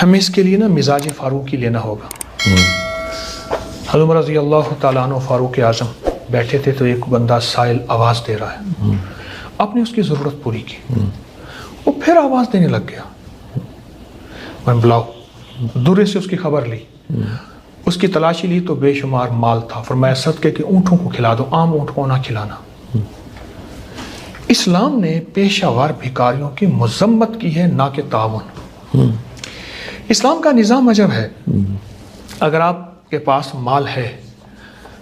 ہمیں اس کے لیے نا مزاج فاروقی لینا ہوگا. حضرت عمر رضی اللہ تعالیٰ عنہ فاروق اعظم بیٹھے تھے تو ایک بندہ سائل آواز دے رہا ہے. آپ نے اس کی ضرورت پوری کی, وہ پھر آواز دینے لگ گیا. میں بلاؤ, دورے سے اس کی خبر لی, اس کی تلاشی لی تو بے شمار مال تھا. فرمایا صدقے کے اونٹوں کو کھلا دو, عام اونٹ کو نہ کھلانا. اسلام نے پیشہ ور بھکاریوں کی مذمت کی ہے, نہ کہ تعاون. اسلام کا نظام عجب ہے. اگر آپ کے پاس مال ہے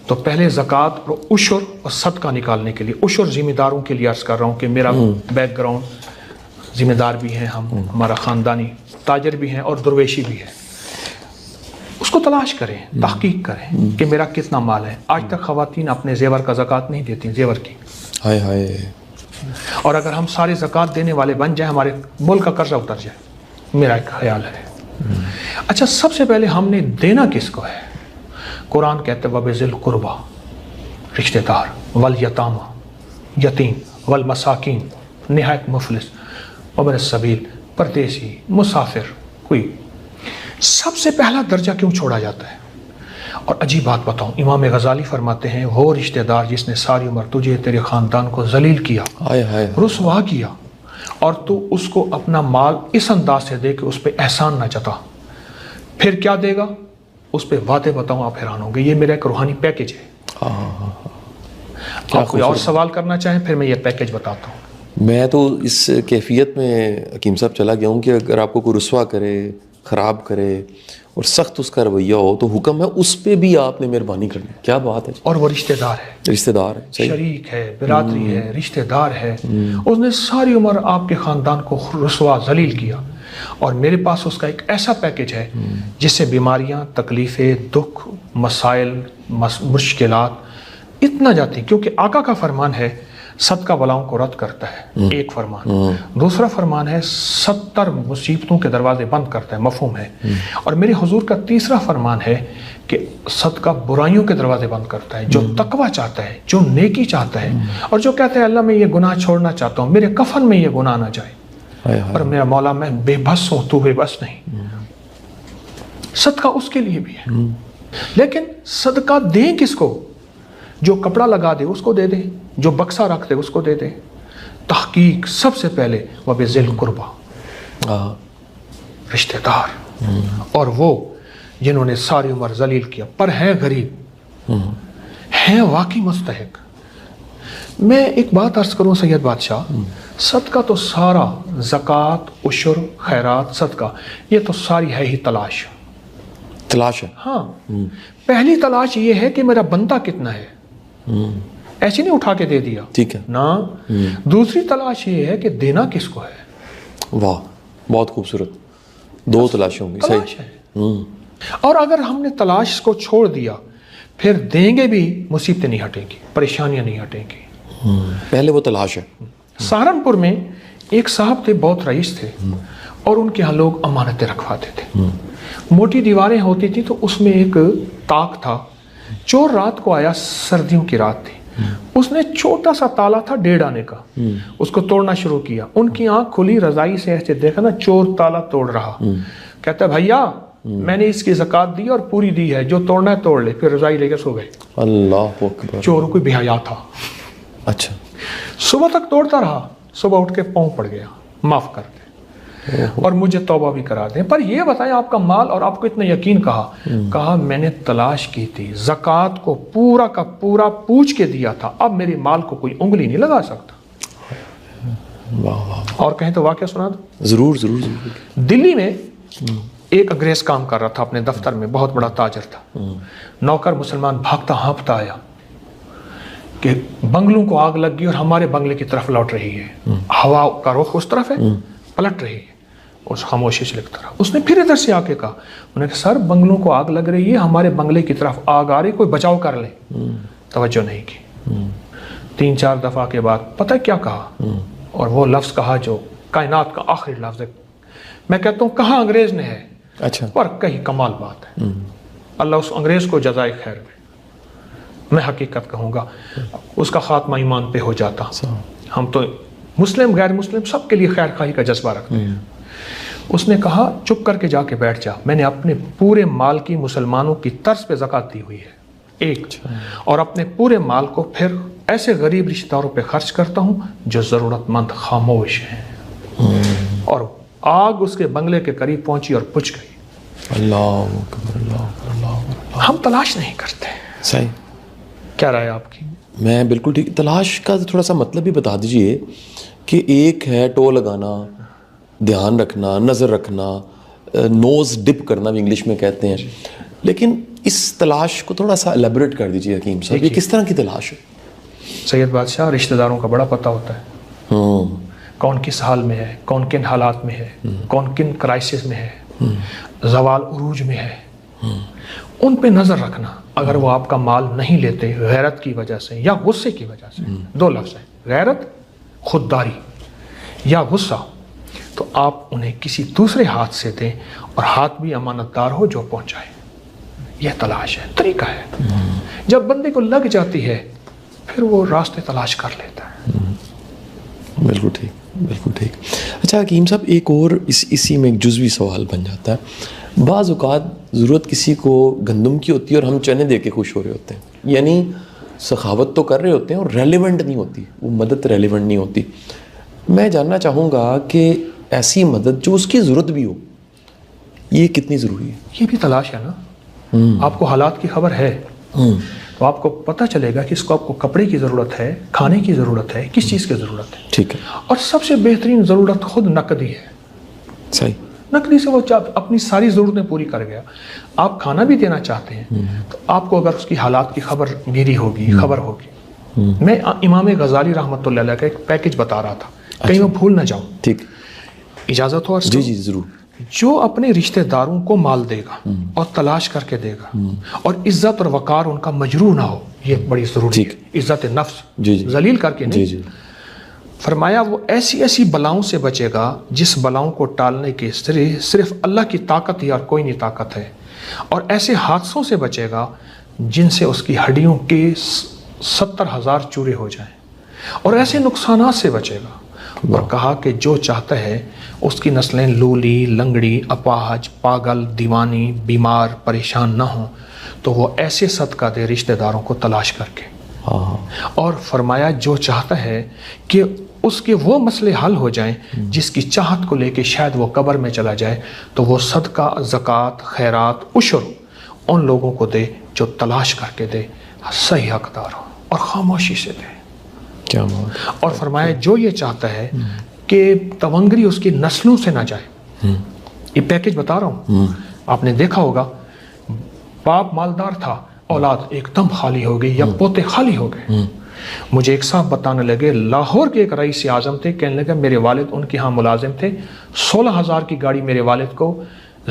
تو پہلے زکوٰۃ اور عشر اور صدقہ نکالنے کے لیے, عشر ذمہ داروں کے لیے عرض کر رہا ہوں کہ میرا بیک گراؤنڈ ذمہ دار بھی ہیں ہم, ہمارا خاندانی تاجر بھی ہیں اور درویشی بھی ہے. اس کو تلاش کریں, تحقیق کریں کہ میرا کتنا مال ہے. آج تک خواتین اپنے زیور کا زکوٰۃ نہیں دیتی, زیور کی. ہائے ہائے. اور اگر ہم سارے زکوٰۃ دینے والے بن جائیں, ہمارے ملک کا قرضہ اتر جائے, میرا ایک خیال ہے. اچھا, سب سے پہلے ہم نے دینا کس کو ہے؟ قرآن کہتے ہیں وَبِذِی الْقُرْبَى, رشتہ دار, وَالْیَتَامَى, یتیم, وَالْمَسَاکِین, نہایت مفلس, وَابْنِ السَّبِیل, پردیسی, مسافر, کوئی. سب سے پہلا درجہ کیوں چھوڑا جاتا ہے؟ اور عجیب بات بتاؤں, امام غزالی فرماتے ہیں وہ رشتہ دار جس نے ساری عمر تجھے تیرے خاندان کو ذلیل کیا, رسوا کیا, اور تو اس کو اپنا مال اس انداز سے دے کہ اس پہ احسان نہ جتا, پھر کیا دے گا؟ اس پہ وعدے بتاؤں, آپ حیران ہوں گے. یہ میرا ایک روحانی پیکج ہے. آپ کوئی اور سوال کرنا چاہیں پھر میں یہ پیکج بتاتا ہوں. میں تو اس کیفیت میں حکیم صاحب چلا گیا ہوں کہ اگر آپ کو کوئی رسوا کرے, خراب کرے اور سخت اس کا رویہ ہو تو حکم ہے اس پہ بھی آپ نے مہربانی کرنی. کیا بات ہے. اور وہ رشتہ دار ہے, رشتہ دار ہے, شریک ہے, برادری ہے, رشتہ دار ہے. اس نے ساری عمر آپ کے خاندان کو رسوا ذلیل کیا, اور میرے پاس اس کا ایک ایسا پیکج ہے جس سے بیماریاں, تکلیفیں, دکھ, مسائل, مشکلات اتنا جاتی ہیں. کیونکہ آقا کا فرمان ہے صدقہ بلاؤں کو رد کرتا ہے, ایک فرمان. دوسرا فرمان ہے 70 مصیبتوں کے دروازے بند کرتا ہے, مفہوم ہے. اور میرے حضور کا تیسرا فرمان ہے کہ صدقہ برائیوں کے دروازے بند کرتا ہے. جو تقوی چاہتا ہے, جو نیکی چاہتا ہے, اور جو کہتا ہے اللہ میں یہ گناہ چھوڑنا چاہتا ہوں, میرے کفن میں یہ گناہ نہ جائے, اور میرا مولا میں بے بس ہوں, تو بے بس نہیں. صدقہ اس کے لیے بھی ہے. لیکن صدقہ دیں کس کو؟ جو کپڑا لگا دے اس کو دے دیں, جو بکسا رکھ دے اس کو دے دیں. تحقیق سب سے پہلے وَبِذِی الْقُرْبَى, رشتہ دار, اور وہ جنہوں نے ساری عمر ذلیل کیا پر ہیں غریب, ہیں واقعی مستحق. میں ایک بات عرض کروں سید بادشاہ, صدقہ تو سارا, زکوٰۃ, عشر, خیرات, صدقہ, یہ تو ساری ہے ہی تلاش. تلاش ہے. ہاں, پہلی تلاش یہ ہے کہ میرا بندہ کتنا ہے, ایسے نہیں اٹھا کے دے دیا, ٹھیک ہے نا. دوسری تلاش یہ ہے کہ دینا کس کو ہے. واہ, بہت خوبصورت. دو تلاشیں ہوں گی. تلاش ہے. اور اگر ہم نے تلاش کو چھوڑ دیا پھر دیں گے بھی مصیبتیں نہیں ہٹیں گی, پریشانیاں نہیں ہٹیں گی. پہلے وہ تلاش ہے. سہارنپور میں ایک صاحب تھے, بہت رئیس تھے, اور ان کے ہاں لوگ امانتیں رکھواتے تھے. موٹی دیواریں ہوتی تھی تو اس میں ایک تاک تھا. چور رات کو آیا, سردیوں کی رات تھی, اس نے چھوٹا سا تالا تھا 1.5 آنے کا, اس کو توڑنا شروع کیا. ان کی آنکھ کھلی, رضائی سے ایسے دیکھا نا, چور تالا توڑ رہا. کہتا ہے بھیا میں نے اس کی زکوٰۃ دی اور پوری دی ہے, جو توڑنا ہے توڑ لے. پھر رضائی لے کے سو گئے. اللہ اکبر. چور کوئی بے حیا تھا. اچھا. صبح تک توڑتا رہا, صبح اٹھ کے پاؤں پڑ گیا, معاف کر دے اور مجھے توبہ بھی کرا دیں. پر یہ بتائیں آپ کا مال, اور آپ کو اتنا یقین کہا میں نے تلاش کی تھی, زکوٰۃ کو پورا کا پورا پوچھ کے دیا تھا, اب میرے مال کو کوئی انگلی نہیں لگا سکتا. اور کہیں تو واقعہ سنا دو. ضرور ضرور ضرور. دلی میں ایک انگریز کام کر رہا تھا اپنے دفتر میں, بہت بڑا تاجر تھا. نوکر مسلمان بھاگتا ہانپتا آیا کہ بنگلوں کو آگ لگ گئی اور ہمارے بنگلے کی طرف لوٹ رہی ہے, ہوا کا رخ اس طرف ہے, پلٹ رہی ہے. اس خاموشی سے لکھتا رہا. اس نے پھر ادھر سے آ کے کہا, انہوں نے کہا سر بنگلوں کو آگ لگ رہی ہے, ہمارے بنگلے کی طرف آگ آ رہی, کوئی بچاؤ کر لیں. توجہ نہیں کی. 3-4 دفعہ کے بعد پتہ کیا کہا, اور وہ لفظ کہا جو کائنات کا آخری لفظ ہے. میں کہتا ہوں کہاں انگریز نے ہے, اچھا, پر کہیں کمال بات ہے. اللہ اس انگریز کو جزائے خیر میں. میں حقیقت کہوں گا اس کا خاتمہ ایمان پہ ہو جاتا. ہم تو مسلم غیر مسلم سب کے لیے خیر خواہی کا جذبہ رکھتے ہیں. اس نے کہا چپ کر کے جا کے بیٹھ جا, میں نے اپنے پورے مال کی مسلمانوں کی طرز پہ زکوٰۃ دی ہوئی ہے ایک, اور اپنے پورے مال کو پھر ایسے غریب رشتہ داروں پہ خرچ کرتا ہوں جو ضرورت مند خاموش ہیں. اور آگ اس کے بنگلے کے قریب پہنچی اور بجھ گئی. اللہ اکبر, اللہ اکبر, اللہ اکبر. ہم تلاش نہیں کرتے. صحیح. کیا رائے آپ کی؟ میں بالکل ٹھیک. تلاش کا تھوڑا سا مطلب بھی بتا دیجئے کہ ایک ہے ٹو لگانا, دھیان رکھنا, نظر رکھنا, نوز ڈپ کرنا بھی انگلش میں کہتے ہیں, لیکن اس تلاش کو تھوڑا سا الیبریٹ کر دیجئے حکیم صاحب, یہ کس طرح کی تلاش ہے؟ سید بادشاہ, رشتہ داروں کا بڑا پتہ ہوتا ہے, کون کس حال میں ہے, کون کن حالات میں ہے, کون کن کرائسس میں ہے, زوال عروج میں ہے, ان پہ نظر رکھنا. اگر وہ آپ کا مال نہیں لیتے غیرت کی وجہ سے یا غصے کی وجہ سے, دو لفظ ہیں, غیرت, خودداری یا غصہ, تو آپ انہیں کسی دوسرے ہاتھ سے دیں اور ہاتھ بھی امانت دار ہو جو پہنچائے. یہ تلاش ہے, طریقہ ہے. جب بندے کو لگ جاتی ہے پھر وہ راستے تلاش کر لیتا ہے. بالکل ٹھیک, بالکل ٹھیک. اچھا حکیم صاحب, ایک اور اسی میں ایک جزوی سوال بن جاتا ہے. بعض اوقات ضرورت کسی کو گندم کی ہوتی ہے اور ہم چنے دے کے خوش ہو رہے ہوتے ہیں, یعنی سخاوت تو کر رہے ہوتے ہیں اور ریلیونٹ نہیں ہوتی, وہ مدد ریلیونٹ نہیں ہوتی. میں جاننا چاہوں گا کہ ایسی مدد جو اس کی ضرورت بھی ہو, یہ کتنی ضروری ہے؟ یہ بھی تلاش ہے نا. آپ کو حالات کی خبر ہے تو آپ کو پتہ چلے گا کہ اس کو آپ کو کپڑے کی ضرورت ہے, کھانے کی ضرورت ہے, کس چیز کی ضرورت ہے. ٹھیک ہے. اور سب سے بہترین ضرورت خود نقدی ہے. صحیح. نقدی سے وہ اپنی ساری ضرورتیں پوری کر گیا. آپ کھانا بھی دینا چاہتے ہیں تو آپ کو اگر اس کی حالات کی خبر میری ہوگی, خبر ہوگی. میں امام غزالی رحمۃ اللہ علیہ کا ایک پیکج بتا رہا تھا, کہیں میں بھول نہ جاؤں. ٹھیک, اجازت ہو؟ جی جی ضرور. جو اپنے رشتہ داروں کو مال دے گا اور تلاش کر کے دے گا اور عزت اور وقار ان کا مجروح نہ ہو, یہ بڑی ضروری ہے. عزت نفس ذلیل کر کے نہیں. فرمایا وہ ایسی ایسی بلاؤں سے بچے گا جس بلاؤں کو ٹالنے کے صرف اللہ کی طاقت ہی اور کوئی نہیں طاقت ہے, اور ایسے حادثوں سے بچے گا جن سے اس کی ہڈیوں کے 70,000 چورے ہو جائیں, اور ایسے نقصانات سے بچے گا. اور کہا کہ جو چاہتا ہے اس کی نسلیں لولی, لنگڑی, اپاہج, پاگل, دیوانی, بیمار, پریشان نہ ہوں, تو وہ ایسے صدقہ دے رشتہ داروں کو تلاش کر کے. اور فرمایا جو چاہتا ہے کہ اس کے وہ مسئلے حل ہو جائیں جس کی چاہت کو لے کے شاید وہ قبر میں چلا جائے, تو وہ صدقہ, زکوٰۃ, خیرات, عشر ان لوگوں کو دے جو تلاش کر کے دے, صحیح حقدار ہو, اور خاموشی سے دے. کیا بات. اور فرمایا جو یہ چاہتا ہے کہ تونگری اس کی نسلوں سے نہ جائے, یہ پیکج بتا رہا ہوں, آپ نے دیکھا ہوگا باپ مالدار تھا, اولاد ایک دم خالی ہو گئی یا پوتے خالی ہو گئے. مجھے ایک صاحب بتانے لگے, لاہور کے ایک رئیس اعظم تھے, کہنے لگے میرے والد ان کے ہاں ملازم تھے, 16,000 کی گاڑی میرے والد کو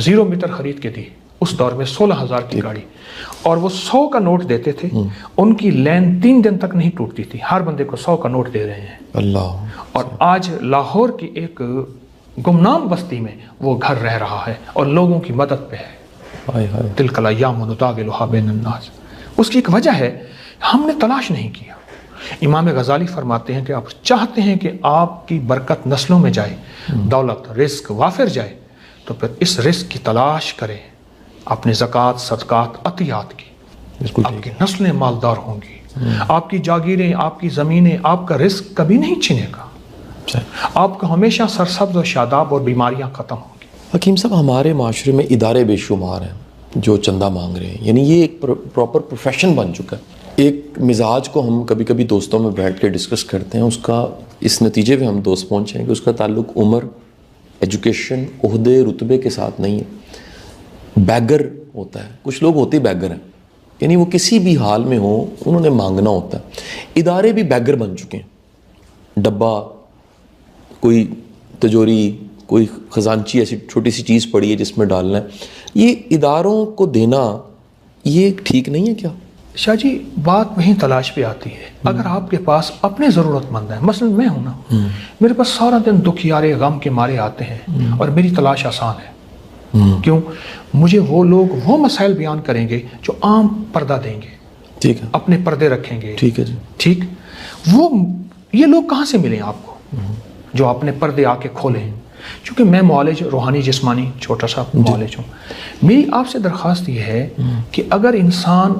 0 میٹر خرید کے دی. اس دور میں 16,000 کی گاڑی, اور وہ 100 کا نوٹ دیتے تھے. ان کی لین 3 دن تک نہیں ٹوٹتی تھی, ہر بندے کو 100 کا نوٹ دے رہے ہیں. اللہ. اور آج لاہور کی ایک گمنام بستی میں وہ گھر رہ رہا ہے اور لوگوں کی مدد پہ ہے. تلک الایام نداولها بین الناس. اس کی ایک وجہ ہے, ہم نے تلاش نہیں کیا. امام غزالی فرماتے ہیں کہ آپ چاہتے ہیں کہ آپ کی برکت نسلوں میں جائے, دولت, رزق وافر جائے, تو پھر اس رزق کی تلاش کریں, اپنے زکوٰۃ, صدقات, عطیات کی. آپ کی نسلیں مالدار ہوں گی, آپ کی جاگیریں, آپ کی زمینیں, آپ کا رزق کبھی نہیں چھنے گا, آپ کو ہمیشہ سرسبز و شاداب اور بیماریاں ختم ہوں گی. حکیم صاحب, ہمارے معاشرے میں ادارے بے شمار ہیں جو چندہ مانگ رہے ہیں, یعنی یہ ایک پراپر پروفیشن بن چکا ہے. ایک مزاج کو ہم کبھی کبھی دوستوں میں بیٹھ کے ڈسکس کرتے ہیں, اس کا اس نتیجے پہ ہم دوست پہنچے ہیں کہ اس کا تعلق عمر, ایجوکیشن, عہدے, رتبے کے ساتھ نہیں ہے. بیگر ہوتا ہے, کچھ لوگ ہوتے بیگر ہیں, یعنی وہ کسی بھی حال میں ہوں انہوں نے مانگنا ہوتا ہے. ادارے بھی بیگر بن چکے ہیں. ڈبہ, کوئی تجوری, کوئی خزانچی ایسی چھوٹی سی چیز پڑی ہے جس میں ڈالنا ہے. یہ اداروں کو دینا یہ ٹھیک نہیں ہے کیا؟ شاہ جی, بات وہیں تلاش پہ آتی ہے. اگر آپ کے پاس اپنے ضرورت مند ہیں, مثلا میں ہوں نا, میرے پاس سارا دن دکھیارے غم کے مارے آتے ہیں اور میری تلاش آسان ہے. کیوں؟ مجھے وہ لوگ وہ مسائل بیان کریں گے جو عام پردہ دیں گے, ٹھیک ہے, اپنے پردے رکھیں گے. ٹھیک ہے جی, ٹھیک. وہ یہ لوگ کہاں سے ملیں آپ کو جو اپنے پردے آ کے کھولیں, چونکہ میں معالج روحانی جسمانی چھوٹا سا معالج ہوں، میری آپ سے درخواست یہ ہے کہ اگر انسان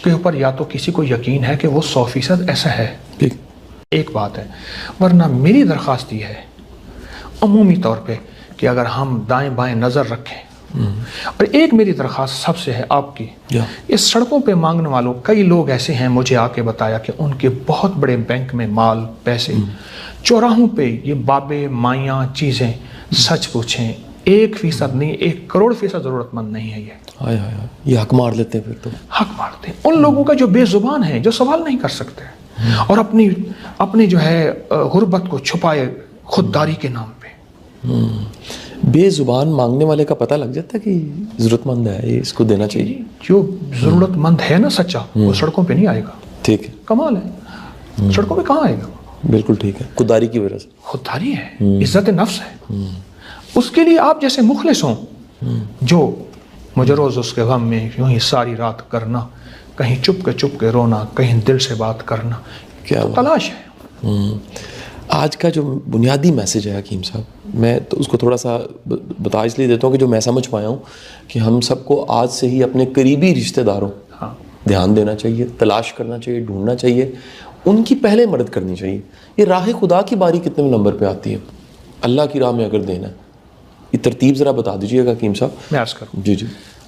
کے اوپر یا تو کسی کو یقین ہے کہ وہ 100% ایسا ہے، ایک بات ہے، ورنہ میری درخواست یہ ہے عمومی طور پہ کہ اگر ہم دائیں بائیں نظر رکھیں، اور ایک میری درخواست سب سے ہے آپ کی، اس سڑکوں پہ مانگنے والوں کئی لوگ ایسے ہیں، مجھے آ کے بتایا کہ ان کے بہت بڑے بینک میں مال پیسے، چوراہوں پہ یہ بابے مائیاں چیزیں، سچ پوچھیں 1% نہیں 1 کروڑ فیصد ضرورت مند نہیں ہے یہ حق مار لیتے ہیں، پھر تو حق مارتے ہیں ان لوگوں کا جو بے زبان ہے، جو سوال نہیں کر سکتے اور اپنی جو ہے غربت کو چھپائے خودداری کے نام پہ۔ بے زبان مانگنے والے کا پتہ لگ جاتا ہے کہ ضرورت مند ہے، یہ اس کو دینا چاہیے۔ جو ضرورت مند ہے نا سچا، وہ سڑکوں پہ نہیں آئے گا۔ ٹھیک ہے، کمال ہے، سڑکوں پہ کہاں آئے گا؟ بالکل ٹھیک ہے، خودداری کی وجہ سے، خودداری ہے، عزت نفس ہے۔ اس کے لیے آپ جیسے مخلص ہوں، جو مجھے روز اس کے غم میں یوں ہی ساری رات کرنا، کہیں چپ کے رونا، کہیں دل سے بات کرنا، کیا تلاش ہے۔ آج کا جو بنیادی میسج ہے حکیم صاحب، میں تو اس کو تھوڑا سا بتا اس لیے دیتا ہوں کہ جو میں سمجھ پایا ہوں کہ ہم سب کو آج سے ہی اپنے قریبی رشتہ داروں دھیان دینا چاہیے، تلاش کرنا چاہیے، ڈھونڈنا چاہیے، ان کی پہلے مدد کرنی چاہیے۔ یہ راہ خدا کی باری کتنے نمبر پہ آتی ہے؟ اللہ کی راہ میں اگر دینا ہے، یہ ترتیب ذرا بتا دیجیے گا حکیم صاحب۔ میں عرض کروں جی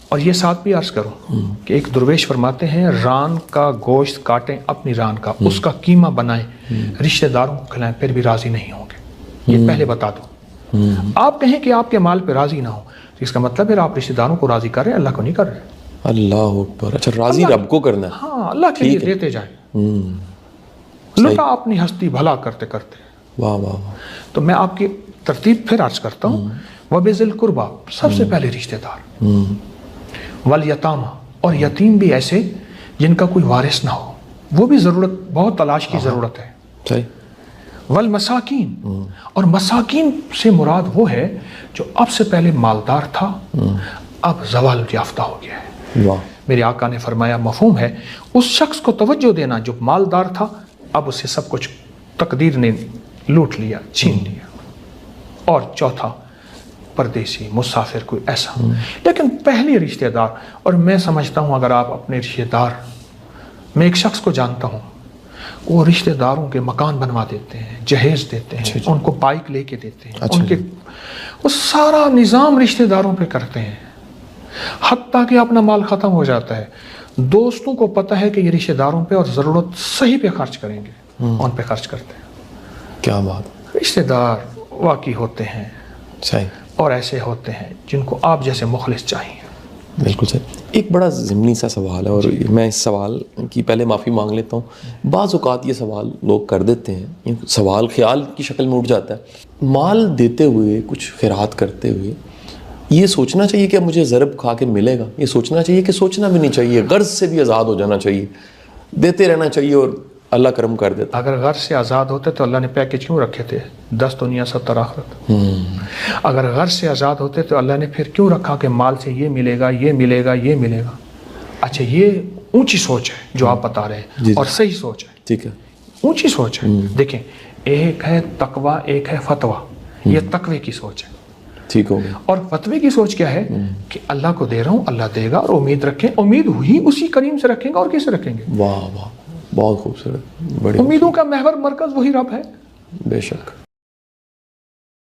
اور یہ ساتھ بھی عرض کروں کہ ایک درویش فرماتے ہیں، ران کا گوشت کاٹیں اپنی ران کا، اس کا قیمہ بنائیں، رشتہ داروں کو کھلائیں، پھر بھی راضی نہیں ہوں گے۔ یہ پہلے بتا دو۔ آپ کہیں کہ آپ کے مال پہ راضی نہ ہو، تو اس کا مطلب ہے آپ رشتہ داروں کو راضی کر رہے ہیں، اللہ کو نہیں کر رہے۔ اللہ اکبر، اچھا راضی رب کو کرنا ہے۔ ہاں، اللہ کے لیے دیتے جائیں، لوٹا اپنی ہستی بھلا کرتے کرتے۔ واہ واہ واہ۔ تو میں آپ کی ترتیب پھر عرض کرتا ہوں، وَبِذِی الْقُرْبَىٰ، سب سے پہلے رشتہ دار، وَالْیَتَامَىٰ، اور یتیم بھی ایسے جن کا کوئی وارث نہ ہو، وہ بھی ضرورت، بہت تلاش کی ضرورت ہے۔ صحیح۔ والمساکین، اور مساکین سے مراد وہ ہے جو اب سے پہلے مالدار تھا، اب زوال یافتہ ہو گیا ہے۔ واہ۔ میرے آقا نے فرمایا مفہوم ہے اس شخص کو توجہ دینا جو مالدار تھا، اب اسے سب کچھ تقدیر نے لوٹ لیا، چھین لیا۔ اور چوتھا پردیسی، مسافر، کوئی ایسا۔ لیکن پہلے رشتہ دار، اور میں سمجھتا ہوں اگر آپ اپنے رشتہ دار، میں ایک شخص کو جانتا ہوں، وہ رشتہ داروں کے مکان بنوا دیتے ہیں، جہیز دیتے ہیں، ان کو بائک لے کے دیتے ہیں، ان کے وہ سارا نظام رشتہ داروں پہ کرتے ہیں، حتیٰ کہ اپنا مال ختم ہو جاتا ہے، دوستوں کو پتہ ہے کہ یہ رشتہ داروں پہ اور ضرورت صحیح پہ خرچ کریں گے، ان پہ خرچ کرتے ہیں۔ کیا بات۔ رشتہ دار واقعی ہوتے ہیں، صحیح، اور ایسے ہوتے ہیں جن کو آپ جیسے مخلص چاہیے۔ بالکل صحیح۔ ایک بڑا ضمنی سا سوال ہے، اور میں اس سوال کی پہلے معافی مانگ لیتا ہوں۔ بعض اوقات یہ سوال لوگ کر دیتے ہیں، یہ سوال خیال کی شکل میں اٹھ جاتا ہے، مال دیتے ہوئے، کچھ خیرات کرتے ہوئے یہ سوچنا چاہیے کہ اب مجھے ضرب کھا کے ملے گا، یہ سوچنا چاہیے کہ سوچنا بھی نہیں چاہیے، غرض سے بھی آزاد ہو جانا چاہیے، دیتے رہنا چاہیے اور اللہ کرم کر دیتا۔ اگر غرض سے آزاد ہوتے تو اللہ نے پیکج کیوں رکھے تھے 10 دنیا 70 آخرت؟ اگر غرض سے آزاد ہوتے تو اللہ نے پھر کیوں رکھا کہ مال سے یہ ملے گا، یہ ملے گا، یہ ملے گا؟ اچھا، یہ اونچی سوچ ہے جو آپ بتا رہے ہیں، اور صحیح سوچ ہے، ٹھیک ہے، اونچی سوچ ہے۔ دیکھیں، ایک ہے تقویٰ، ایک ہے فتویٰ، یہ تقوی کی سوچ ہے، ٹھیک ہو گیا۔ اور فتوی کی سوچ کیا ہے کہ اللہ کو دے رہا ہوں، اللہ دے گا، اور امید رکھیں، امید ہوئی اسی کریم سے رکھیں گے، اور کس سے رکھیں گے؟ واہ واہ، بہت خوبصورت، بڑی امیدوں کا محور مرکز وہی رب ہے۔ بے شک۔